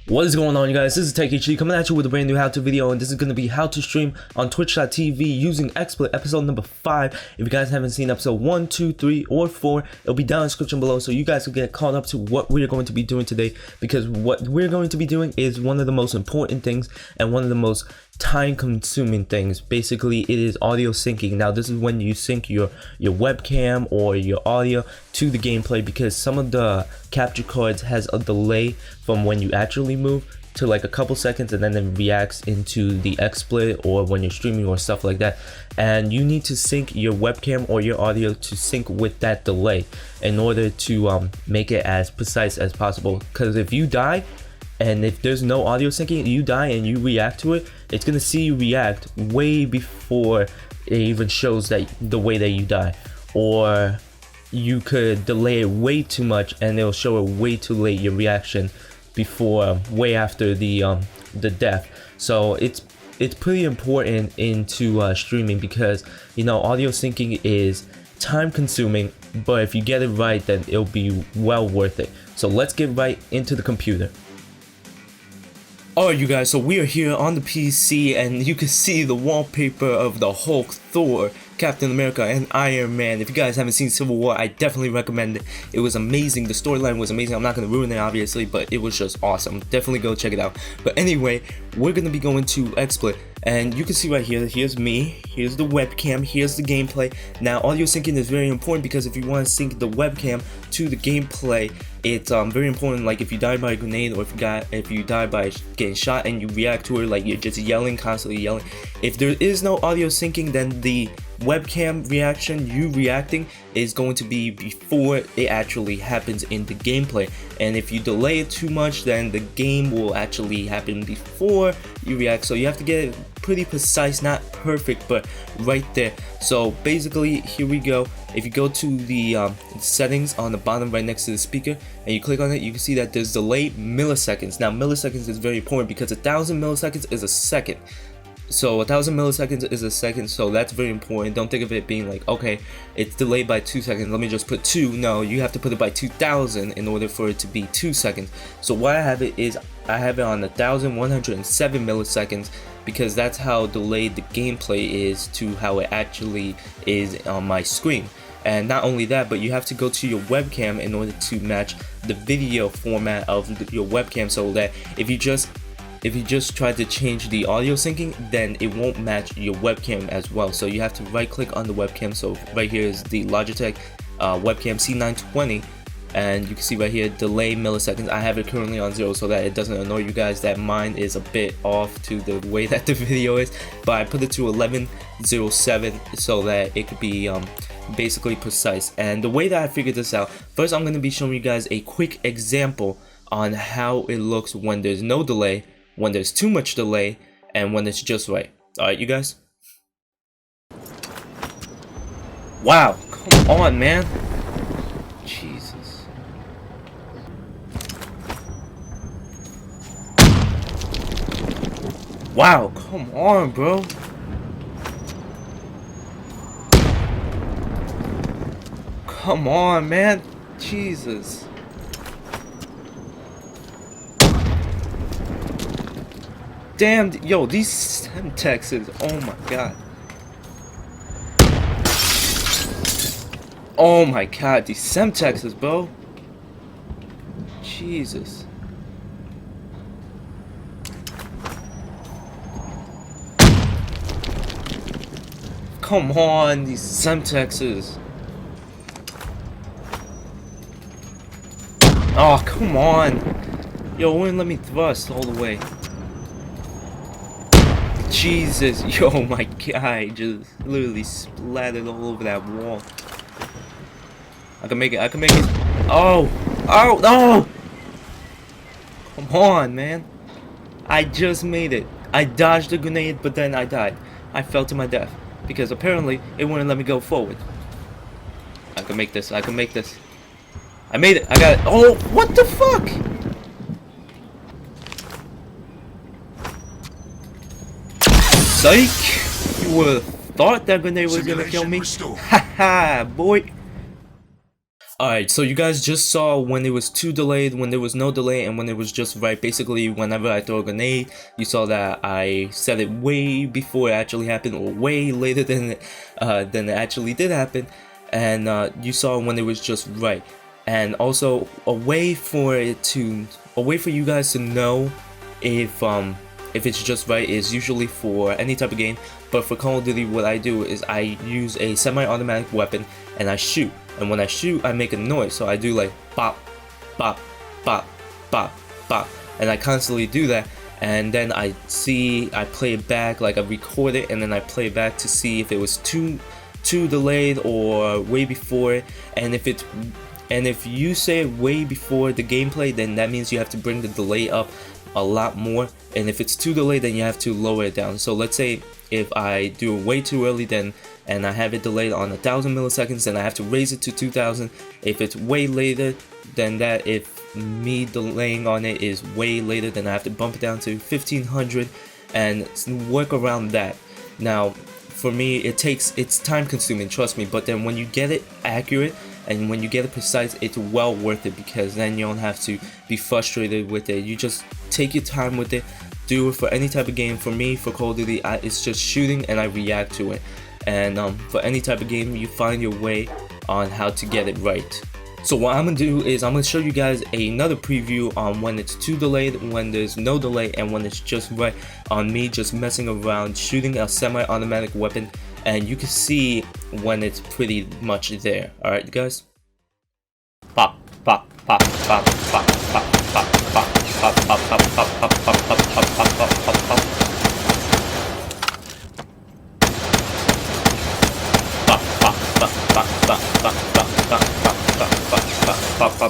What is going on, you guys? This is TechHD coming at you with a brand new how-to video, and this is going to be how to stream on twitch.tv using XSplit episode number 5. If you guys haven't seen episode 1, 2, 3, or 4, it'll be down in the description below so you guys will get caught up to what we're going to be doing today, because what we're going to be doing is one of the most important things and one of the most time-consuming things. Basically, it is audio syncing. Now, this is when you sync your webcam or your audio to the gameplay, because some of the capture cards has a delay from when you actually move to like a couple seconds, and then it reacts into the XSplit or when you're streaming or stuff like that, and you need to sync your webcam or your audio to sync with that delay in order to make it as precise as possible. Because if you die and if there's no audio syncing, you die and you react to it, it's gonna see you react way before it even shows that the way that you die. Or you could delay it way too much and it'll show it way too late, your reaction, before way after the death. So it's pretty important into streaming, because you know audio syncing is time consuming, but if you get it right, then it'll be well worth it. So let's get right into the computer. Alright, you guys, so we are here on the PC, and you can see the wallpaper of the Hulk, Thor, Captain America, and Iron Man. If you guys haven't seen Civil War, I definitely recommend it. It was amazing. The storyline was amazing. I'm not going to ruin it, obviously, but it was just awesome. Definitely go check it out. But anyway, we're going to be going to XSplit, and you can see right here, here's me, here's the webcam, here's the gameplay. Now, audio syncing is very important, because if you want to sync the webcam to the gameplay, it's very important. Like if you die by a grenade, or if you die by getting shot and you react to it, like you're just yelling, constantly yelling, if there is no audio syncing, then the webcam reaction, you reacting, is going to be before it actually happens in the gameplay. And if you delay it too much, then the game will actually happen before you react. So you have to get it pretty precise, not perfect, but right there. So basically, here we go. If you go to the settings on the bottom right next to the speaker and you click on it, you can see that there's delay milliseconds. Now, milliseconds is very important, because 1,000 milliseconds is a second. So 1,000 milliseconds is a second, so that's very important. Don't think of it being like, okay, it's delayed by 2 seconds, let me just put 2. No, you have to put it by 2,000 in order for it to be 2 seconds. So what I have it is, I have it on 1,107 milliseconds, because that's how delayed the gameplay is to how it actually is on my screen. And not only that, but you have to go to your webcam in order to match the video format of your webcam, so that if you just try to change the audio syncing, then it won't match your webcam as well. So you have to right click on the webcam. So right here is the Logitech webcam C920, and you can see right here delay milliseconds. I have it currently on 0 so that it doesn't annoy you guys that mine is a bit off to the way that the video is, but I put it to 1107 so that it could be basically precise. And the way that I figured this out, first I'm going to be showing you guys a quick example on how it looks when there's no delay, when there's too much delay, and when it's just right. Alright, you guys? Wow, come on, man. Jesus. Wow, come on, bro. Come on, man. Jesus. Damn, yo, these Semtexes, oh my god. Oh my god, these Semtexes, bro. Jesus. Come on, these Semtexes. Oh, come on. Yo, it wouldn't let me thrust all the way. Jesus, yo, my guy just literally splattered all over that wall. I can make it, Oh! Oh, no! Come on, man. I just made it. I dodged the grenade, but then I died. I fell to my death, because apparently it wouldn't let me go forward. I can make this, I made it, I got it. Oh, what the fuck? Psych! You would have thought that grenade was gonna kill me. Haha, boy. Alright, so you guys just saw when it was too delayed, when there was no delay, and when it was just right. Basically, whenever I throw a grenade, you saw that I set it way before it actually happened, or way later than it actually did happen. And you saw when it was just right. And also, a way for you guys to know if it's just right is usually for any type of game. But for Call of Duty, what I do is I use a semi-automatic weapon and I shoot. And when I shoot, I make a noise. So I do like bop, bop, bop, bop, bop, and I constantly do that. And then I play it back, like I record it, and then I play it back to see if it was too delayed or way before it. And if you say way before the gameplay, then that means you have to bring the delay up a lot more. And if it's too delayed, then you have to lower it down. So let's say if I do it way too early, and I have it delayed on 1000 milliseconds, then I have to raise it to 2000. If it's way later than that, if me delaying on it is way later, then I have to bump it down to 1500 and work around that. Now, for me, it's time consuming, trust me, but then when you get it accurate and when you get it precise, it's well worth it, because then you don't have to be frustrated with it. You just take your time with it, do it for any type of game. For me, for Call of Duty, it's just shooting and I react to it. And for any type of game, you find your way on how to get it right. So what I'm gonna do is I'm gonna show you guys another preview on when it's too delayed, when there's no delay, and when it's just right, on me just messing around shooting a semi-automatic weapon, and you can see when it's pretty much there. Alright, you guys? Pop, pop, pop, pop, pop, pop, pop, pop, pop, pop, pop, pop, pop,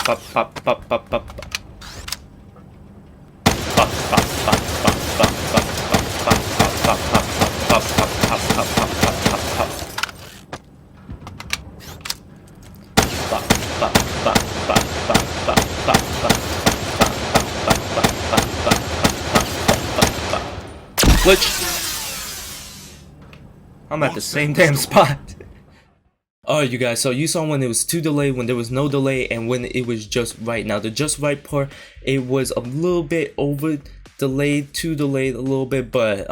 pop, pop, pop, pop, pop, pop. Glitch. I'm at the same damn spot. Alright, you guys, so you saw when it was too delayed, when there was no delay, and when it was just right. Now, the just right part, it was a little bit over delayed, too delayed a little bit, but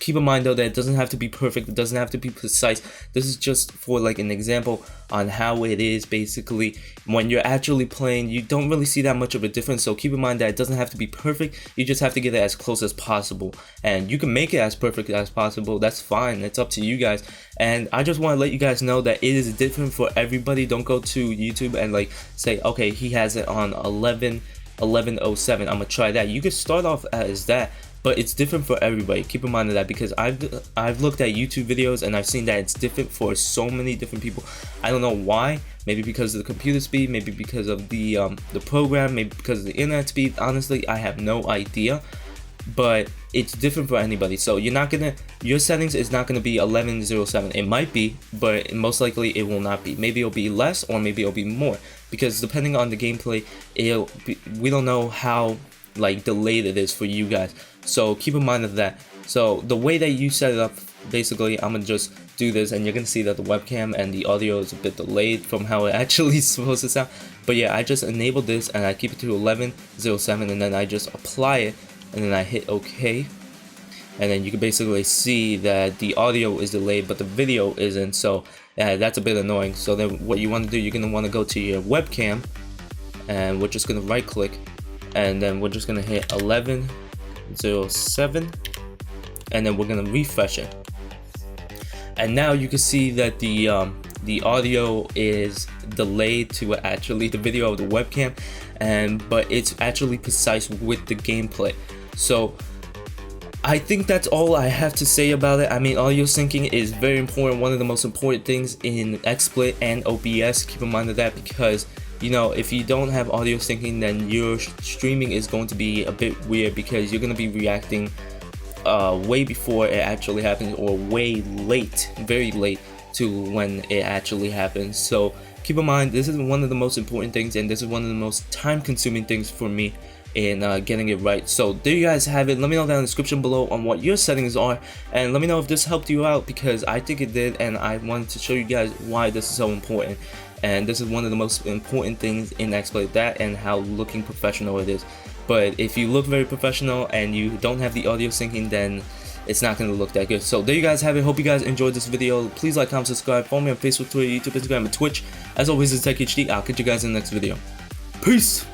keep in mind though that it doesn't have to be perfect, it doesn't have to be precise. This is just for like an example on how it is. Basically, when you're actually playing, you don't really see that much of a difference, so keep in mind that it doesn't have to be perfect, you just have to get it as close as possible. And you can make it as perfect as possible, that's fine, it's up to you guys. And I just want to let you guys know that it is different for everybody. Don't go to YouTube and like say, okay, he has it on 1107, I'm gonna try that. You can start off as that, but it's different for everybody. Keep in mind of that, because I've looked at YouTube videos and I've seen that it's different for so many different people. I don't know why. Maybe because of the computer speed, maybe because of the program, maybe because of the internet speed. Honestly, I have no idea, but it's different for anybody. So your settings is not gonna be 1107. It might be, but most likely it will not be. Maybe it'll be less, or maybe it'll be more, because depending on the gameplay, we don't know how like delayed it is for you guys. So keep in mind of that. So the way that you set it up, basically, I'm gonna just do this, and you're gonna see that the webcam and the audio is a bit delayed from how it actually is supposed to sound. But yeah, I just enabled this and I keep it to 1107, and then I just apply it, and then I hit OK. And then you can basically see that the audio is delayed, but the video isn't. So yeah, that's a bit annoying. So then what you want to do, you're gonna want to go to your webcam, and we're just gonna right click, and then we're just gonna hit 1107, and then we're gonna refresh it. And now you can see that the audio is delayed to actually the video of the webcam, but it's actually precise with the gameplay. So I think that's all I have to say about it. I mean, audio syncing is very important, one of the most important things in XSplit and OBS. Keep in mind of that, because you know, if you don't have audio syncing, then your streaming is going to be a bit weird, because you're going to be reacting way before it actually happens, or way late, very late to when it actually happens. So keep in mind, this is one of the most important things, and this is one of the most time consuming things for me in getting it right. So there you guys have it. Let me know down in the description below on what your settings are, and let me know if this helped you out, because I think it did, and I wanted to show you guys why this is so important. and this is one of the most important things in XSplit, that and how looking professional it is. But if you look very professional and you don't have the audio syncing, then it's not going to look that good. So there you guys have it. Hope you guys enjoyed this video. Please like, comment, subscribe. Follow me on Facebook, Twitter, YouTube, Instagram, and Twitch. As always, it's TechHD. I'll catch you guys in the next video. Peace!